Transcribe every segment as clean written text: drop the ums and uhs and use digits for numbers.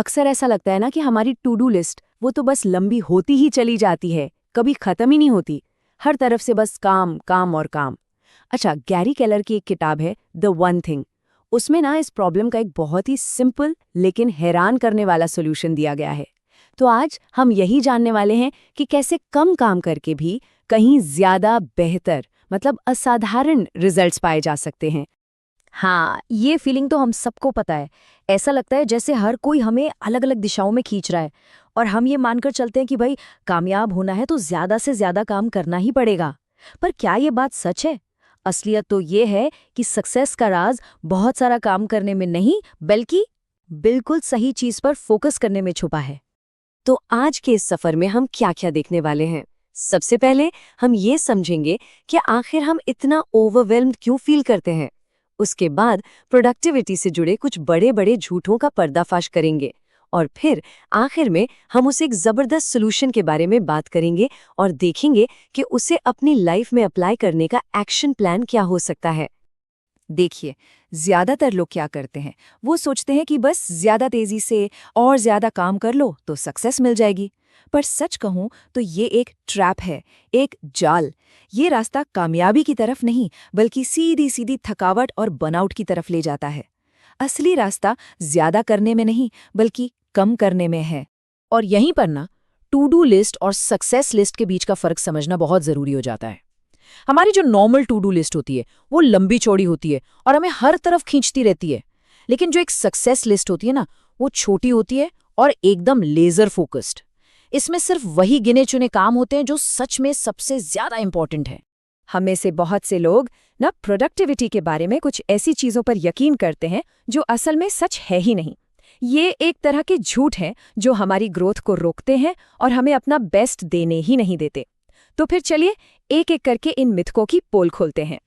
अक्सर ऐसा लगता है ना कि हमारी टू डू लिस्ट वो तो बस लंबी होती ही चली जाती है, कभी खत्म ही नहीं होती। हर तरफ से बस काम काम और काम। अच्छा, गैरी केलर की एक किताब है द वन थिंग। उसमें ना इस प्रॉब्लम का एक बहुत ही सिंपल लेकिन हैरान करने वाला सोल्यूशन दिया गया है। तो आज हम यही जानने वाले हैं कि कैसे कम काम करके भी कहीं ज्यादा बेहतर, मतलब असाधारण रिजल्ट्स पाए जा सकते हैं। हाँ, ये फीलिंग तो हम सबको पता है। ऐसा लगता है जैसे हर कोई हमें अलग-अलग दिशाओं में खींच रहा है और हम ये मानकर चलते हैं कि भाई कामयाब होना है तो ज़्यादा से ज़्यादा काम करना ही पड़ेगा। पर क्या ये बात सच है? असलियत तो ये है कि सक्सेस का राज बहुत सारा काम करने में नहीं, बल्कि बिल्कुल सही चीज़ पर फोकस करने में छुपा है। तो आज के इस सफर में हम क्या-क्या देखने वाले हैं? सबसे पहले हम ये समझेंगे कि आखिर हम इतना ओवरवेल्म्ड क्यों फील करते हैं। उसके बाद प्रोडक्टिविटी से जुड़े कुछ बड़े-बड़े झूठों का पर्दाफाश करेंगे और फिर आखिर में हम उसे एक जबरदस्त सॉल्यूशन के बारे में बात करेंगे और देखेंगे कि उसे अपनी लाइफ में अप्लाई करने का एक्शन प्लान क्या हो सकता है। देखिए, ज्यादातर लोग क्या करते हैं, वो सोचते हैं कि बस ज्यादा तेजी से और ज्यादा काम कर लो तो सक्सेस मिल जाएगी। पर सच कहूं तो ये एक ट्रैप है, एक जाल। ये रास्ता कामयाबी की तरफ नहीं, बल्कि सीधी सीधी थकावट और बर्नआउट की तरफ ले जाता है। असली रास्ता ज्यादा करने में नहीं, बल्कि कम करने में है। और यहीं पर ना टू डू लिस्ट और सक्सेस लिस्ट के बीच का फर्क समझना बहुत ज़रूरी हो जाता है। हमारी जो नॉर्मल टू डू लिस्ट होती है वो लंबी चौड़ी होती है और हमें हर तरफ खींचती रहती है। लेकिन जो एक सक्सेस लिस्ट होती है ना, वो छोटी होती है और एकदम लेजर फोकस्ड। इसमें सिर्फ वही गिने चुने काम होते हैं जो सच में सबसे ज्यादा इंपॉर्टेंट है। हमें से बहुत से लोग ना प्रोडक्टिविटी के बारे में कुछ ऐसी चीजों पर यकीन करते हैं जो असल में सच है ही नहीं। ये एक तरह के झूठ हैं जो हमारी ग्रोथ को रोकते हैं और हमें अपना बेस्ट देने ही नहीं देते। तो फिर चलिए एक एक करके इन मिथकों की पोल खोलते हैं।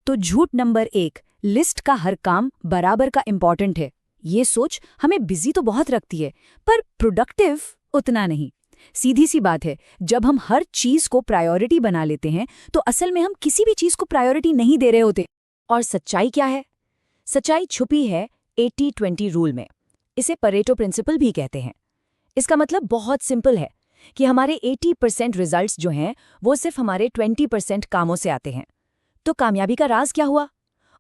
तो झूठ नंबर 1, लिस्ट का हर काम बराबर का इम्पॉर्टेंट है। ये सोच हमें बिजी तो बहुत रखती है, पर प्रोडक्टिव उतना नहीं। सीधी सी बात है, जब हम हर चीज को प्रायोरिटी बना लेते हैं तो असल में हम किसी भी चीज को प्रायोरिटी नहीं दे रहे होते। और सच्चाई क्या है? सच्चाई छुपी है 80-20 रूल में। इसे परेटो प्रिंसिपल भी कहते हैं। इसका मतलब बहुत सिंपल है कि हमारे 80% रिजल्ट्स जो हैं वो सिर्फ हमारे 20% कामों से आते हैं। तो कामयाबी का राज क्या हुआ?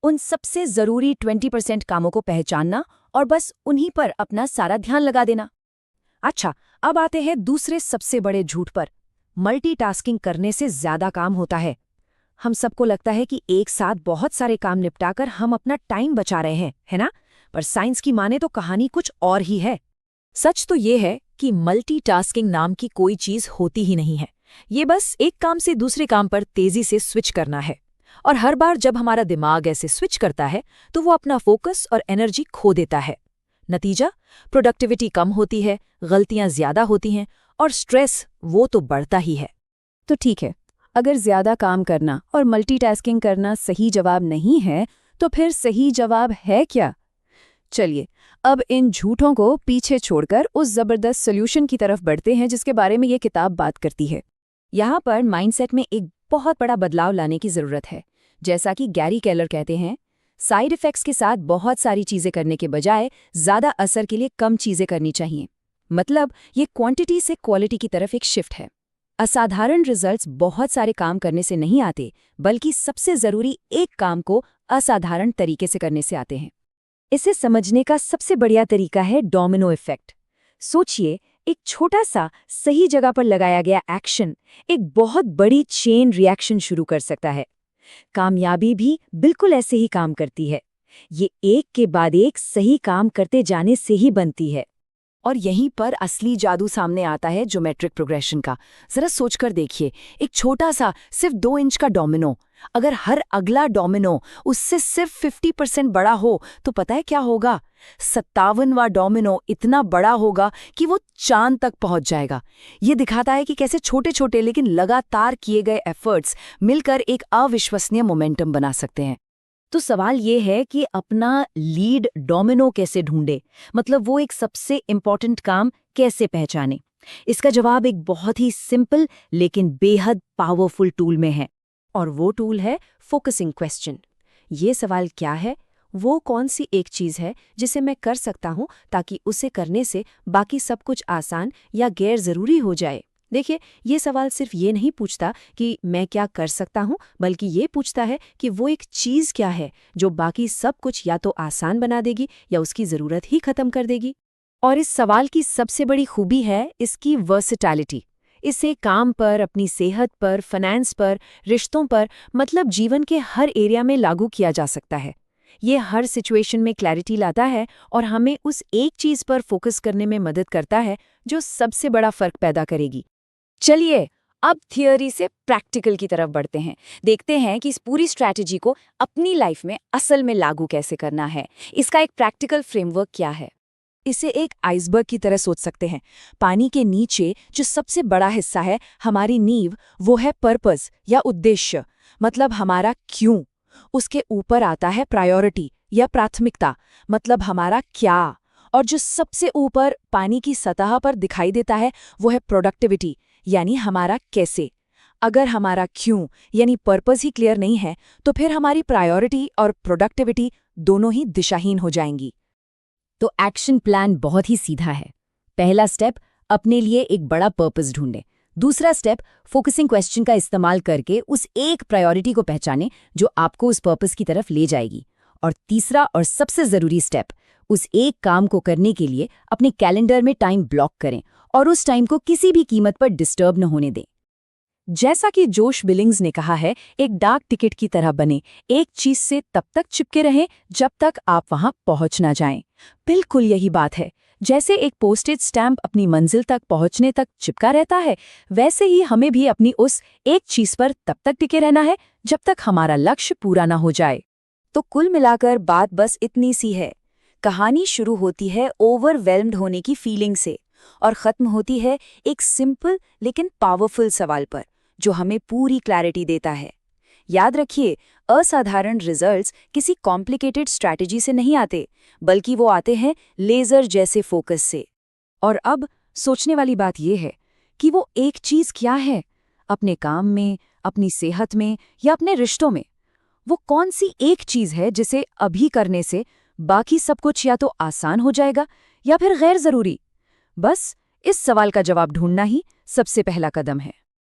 उन सबसे जरूरी 20% कामों को पहचानना और बस उन्हीं पर अपना सारा ध्यान लगा देना। अच्छा, अब आते हैं दूसरे सबसे बड़े झूठ पर। मल्टीटास्किंग करने से ज्यादा काम होता है। हम सबको लगता है कि एक साथ बहुत सारे काम निपटाकर हम अपना टाइम बचा रहे हैं, है ना? पर साइंस की माने तो कहानी कुछ और ही है। सच तो ये है कि मल्टीटास्किंग नाम की कोई चीज होती ही नहीं है। ये बस एक काम से दूसरे काम पर तेजी से स्विच करना है। और हर बार जब हमारा दिमाग ऐसे स्विच करता है तो वो अपना फोकस और एनर्जी खो देता है। नतीजा, प्रोडक्टिविटी कम होती है, गलतियां ज्यादा होती हैं और स्ट्रेस वो तो बढ़ता ही है। तो ठीक है, अगर ज्यादा काम करना और मल्टीटास्किंग करना सही जवाब नहीं है, तो फिर सही जवाब है क्या? चलिए, अब इन झूठों को पीछे छोड़कर उस जबरदस्त सॉल्यूशन की तरफ बढ़ते हैं जिसके बारे में ये किताब बात करती है। यहाँ पर माइंडसेट में एक बहुत बड़ा बदलाव लाने की जरूरत है। जैसा कि गैरी केलर कहते हैं, साइड इफेक्ट्स के साथ बहुत सारी चीजें करने के बजाय ज्यादा असर के लिए कम चीजें करनी चाहिए। मतलब ये क्वांटिटी से क्वालिटी की तरफ एक शिफ्ट है। असाधारण रिजल्ट्स बहुत सारे काम करने से नहीं आते, बल्कि सबसे जरूरी एक काम को असाधारण तरीके से करने से आते हैं। इसे समझने का सबसे बढ़िया तरीका है डोमिनो इफेक्ट। सोचिए, एक छोटा सा सही जगह पर लगाया गया एक्शन एक बहुत बड़ी चेन रिएक्शन शुरू कर सकता है। कामयाबी भी बिल्कुल ऐसे ही काम करती है। ये एक के बाद एक सही काम करते जाने से ही बनती है। और यहीं पर असली जादू सामने आता है ज्योमेट्रिक प्रोग्रेशन का। जरा सोचकर देखिए, एक छोटा सा सिर्फ 2 इंच का डोमिनो, अगर हर अगला डोमिनो उससे सिर्फ 50% बड़ा हो तो पता है क्या होगा? 57वां डोमिनो इतना बड़ा होगा कि वो चांद तक पहुंच जाएगा। ये दिखाता है कि कैसे छोटे छोटे लेकिन लगातार किए गए एफर्ट्स मिलकर एक अविश्वसनीय मोमेंटम बना सकते हैं। तो सवाल ये है कि अपना लीड डोमिनो कैसे ढूंढे, मतलब वो एक सबसे इम्पॉर्टेंट काम कैसे पहचाने? इसका जवाब एक बहुत ही सिंपल लेकिन बेहद पावरफुल टूल में है, और वो टूल है फोकसिंग क्वेश्चन। ये सवाल क्या है? वो कौन सी एक चीज़ है जिसे मैं कर सकता हूँ ताकि उसे करने से बाकी सब कुछ आसान या गैर ज़रूरी हो जाए। देखिए, ये सवाल सिर्फ ये नहीं पूछता कि मैं क्या कर सकता हूँ, बल्कि ये पूछता है कि वो एक चीज़ क्या है जो बाकी सब कुछ या तो आसान बना देगी या उसकी ज़रूरत ही खत्म कर देगी। और इस सवाल की सबसे बड़ी खूबी है इसकी वर्सेटैलिटी। इसे काम पर, अपनी सेहत पर, फाइनेंस पर, रिश्तों पर, मतलब जीवन के हर एरिया में लागू किया जा सकता है। ये हर सिचुएशन में क्लैरिटी लाता है और हमें उस एक चीज़ पर फोकस करने में मदद करता है जो सबसे बड़ा फर्क पैदा करेगी। चलिए, अब थियोरी से प्रैक्टिकल की तरफ बढ़ते हैं। देखते हैं कि इस पूरी स्ट्रैटेजी को अपनी लाइफ में असल में लागू कैसे करना है। इसका एक प्रैक्टिकल फ्रेमवर्क क्या है? इसे एक आइसबर्ग की तरह सोच सकते हैं। पानी के नीचे जो सबसे बड़ा हिस्सा है, हमारी नींव, वो है पर्पस या उद्देश्य, मतलब हमारा क्यों। उसके ऊपर आता है प्रायोरिटी या प्राथमिकता, मतलब हमारा क्या। और जो सबसे ऊपर पानी की सतह पर दिखाई देता है, वो है प्रोडक्टिविटी, यानी हमारा कैसे। अगर हमारा क्यों यानी पर्पस ही क्लियर नहीं है, तो फिर हमारी प्रायोरिटी और प्रोडक्टिविटी दोनों ही दिशाहीन हो जाएंगी। तो एक्शन प्लान बहुत ही सीधा है। पहला स्टेप, अपने लिए एक बड़ा पर्पस ढूंढें। दूसरा स्टेप, फोकसिंग क्वेश्चन का इस्तेमाल करके उस एक प्रायोरिटी को पहचानें जो आपको उस पर्पस की तरफ ले जाएगी। और तीसरा और सबसे ज़रूरी स्टेप, उस एक काम को करने के लिए अपने कैलेंडर में टाइम ब्लॉक करें और उस टाइम को किसी भी कीमत पर डिस्टर्ब न होने दें। जैसा कि जोश बिलिंग्स ने कहा है, एक डाक टिकट की तरह बने, एक चीज से तब तक चिपके रहें जब तक आप वहां पहुंच ना जाएं। बिल्कुल यही बात है। जैसे एक पोस्टेज स्टैंप अपनी मंजिल तक पहुंचने तक चिपका रहता है, वैसे ही हमें भी अपनी उस एक चीज पर तब तक टिके रहना है जब तक हमारा लक्ष्य पूरा ना हो जाए। तो कुल मिलाकर बात बस इतनी सी है। कहानी शुरू होती है ओवरवेल्म्ड होने की फीलिंग से और खत्म होती है एक सिंपल लेकिन पावरफुल सवाल पर जो हमें पूरी क्लैरिटी देता है। याद रखिए, असाधारण रिजल्ट्स किसी कॉम्प्लिकेटेड स्ट्रैटेजी से नहीं आते, बल्कि वो आते हैं लेजर जैसे फोकस से। और अब सोचने वाली बात यह है कि वो एक चीज क्या है, अपने काम में, अपनी सेहत में या अपने रिश्तों में। वो कौन सी एक चीज है जिसे अभी करने से बाकी सब कुछ या तो आसान हो जाएगा या फिर गैर जरूरी। बस इस सवाल का जवाब ढूंढना ही सबसे पहला कदम है।